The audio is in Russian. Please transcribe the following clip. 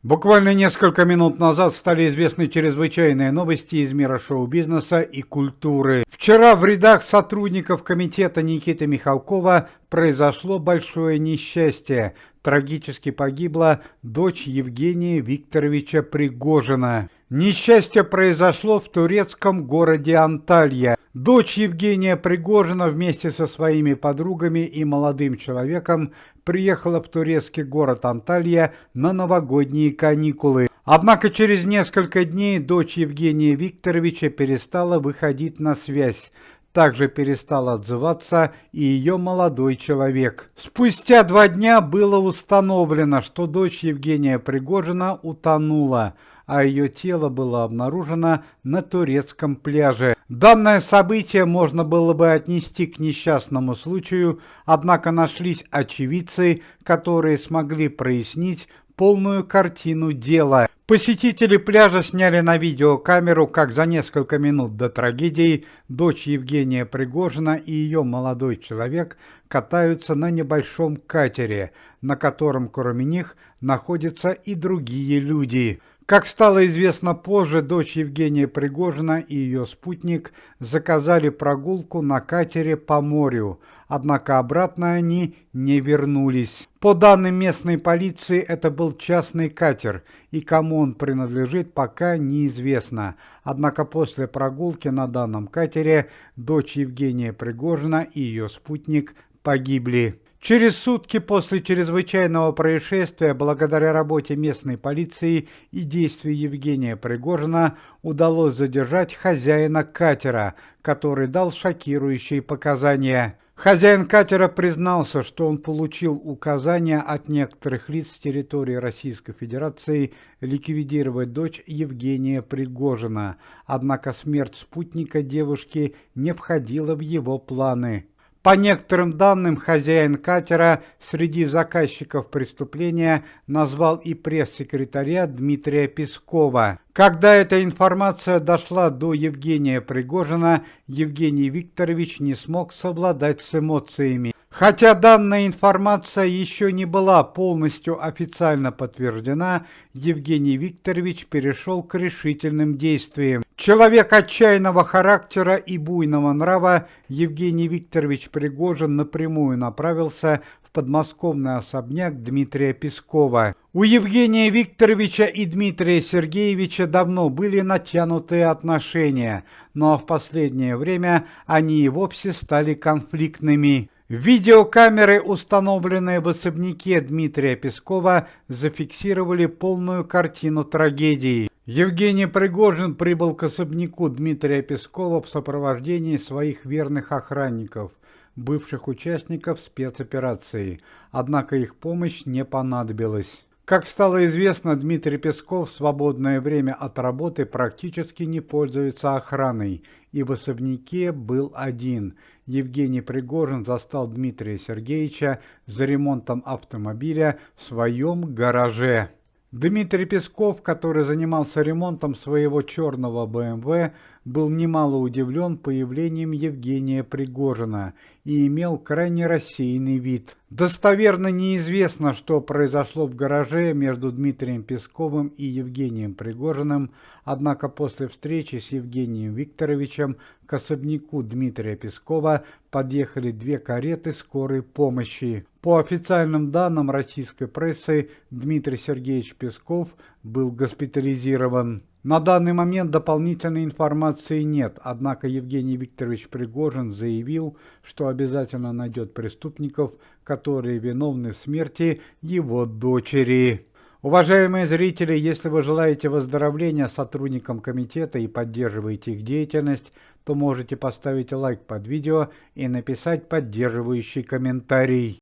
Буквально несколько минут назад стали известны чрезвычайные новости из мира шоу-бизнеса и культуры. Вчера в рядах сотрудников комитета Никиты Михалкова произошло большое несчастье. Трагически погибла дочь Евгения Викторовича Пригожина. Несчастье произошло в турецком городе Анталья. Дочь Евгения Пригожина вместе со своими подругами и молодым человеком приехала в турецкий город Анталья на новогодние каникулы. Однако через несколько дней дочь Евгения Викторовича перестала выходить на связь. Также перестал отзываться и ее молодой человек. Спустя 2 дня было установлено, что дочь Евгения Пригожина утонула, а ее тело было обнаружено на турецком пляже. Данное событие можно было бы отнести к несчастному случаю, однако нашлись очевидцы, которые смогли прояснить полную картину дела. Посетители пляжа сняли на видеокамеру, как за несколько минут до трагедии дочь Евгения Пригожина и ее молодой человек катаются на небольшом катере, на котором кроме них находятся и другие люди. Как стало известно позже, дочь Евгения Пригожина и ее спутник заказали прогулку на катере по морю, однако обратно они не вернулись. По данным местной полиции, это был частный катер, и кому он принадлежит, пока неизвестно. Однако после прогулки на данном катере дочь Евгения Пригожина и ее спутник погибли. Через сутки после чрезвычайного происшествия, благодаря работе местной полиции и действий Евгения Пригожина, удалось задержать хозяина катера, который дал шокирующие показания. Хозяин катера признался, что он получил указания от некоторых лиц с территории Российской Федерации ликвидировать дочь Евгения Пригожина, однако смерть спутника девушки не входила в его планы. По некоторым данным, хозяин катера среди заказчиков преступления назвал и пресс-секретаря Дмитрия Пескова. Когда эта информация дошла до Евгения Пригожина, Евгений Викторович не смог совладать с эмоциями. Хотя данная информация еще не была полностью официально подтверждена, Евгений Викторович перешел к решительным действиям. Человек отчаянного характера и буйного нрава, Евгений Викторович Пригожин напрямую направился в подмосковный особняк Дмитрия Пескова. У Евгения Викторовича и Дмитрия Сергеевича давно были натянутые отношения, но в последнее время они и вовсе стали конфликтными. Видеокамеры, установленные в особняке Дмитрия Пескова, зафиксировали полную картину трагедии. Евгений Пригожин прибыл к особняку Дмитрия Пескова в сопровождении своих верных охранников, бывших участников спецоперации, однако их помощь не понадобилась. Как стало известно, Дмитрий Песков в свободное время от работы практически не пользуется охраной, и в особняке был один. Евгений Пригожин застал Дмитрия Сергеевича за ремонтом автомобиля в своем гараже. Дмитрий Песков, который занимался ремонтом своего черного БМВ, был немало удивлен появлением Евгения Пригожина и имел крайне рассеянный вид. Достоверно неизвестно, что произошло в гараже между Дмитрием Песковым и Евгением Пригожиным, однако после встречи с Евгением Викторовичем к особняку Дмитрия Пескова подъехали 2 кареты скорой помощи. По официальным данным российской прессы, Дмитрий Сергеевич Песков был госпитализирован. На данный момент дополнительной информации нет, однако Евгений Викторович Пригожин заявил, что обязательно найдет преступников, которые виновны в смерти его дочери. Уважаемые зрители, если вы желаете выздоровления сотрудникам комитета и поддерживаете их деятельность, то можете поставить лайк под видео и написать поддерживающий комментарий.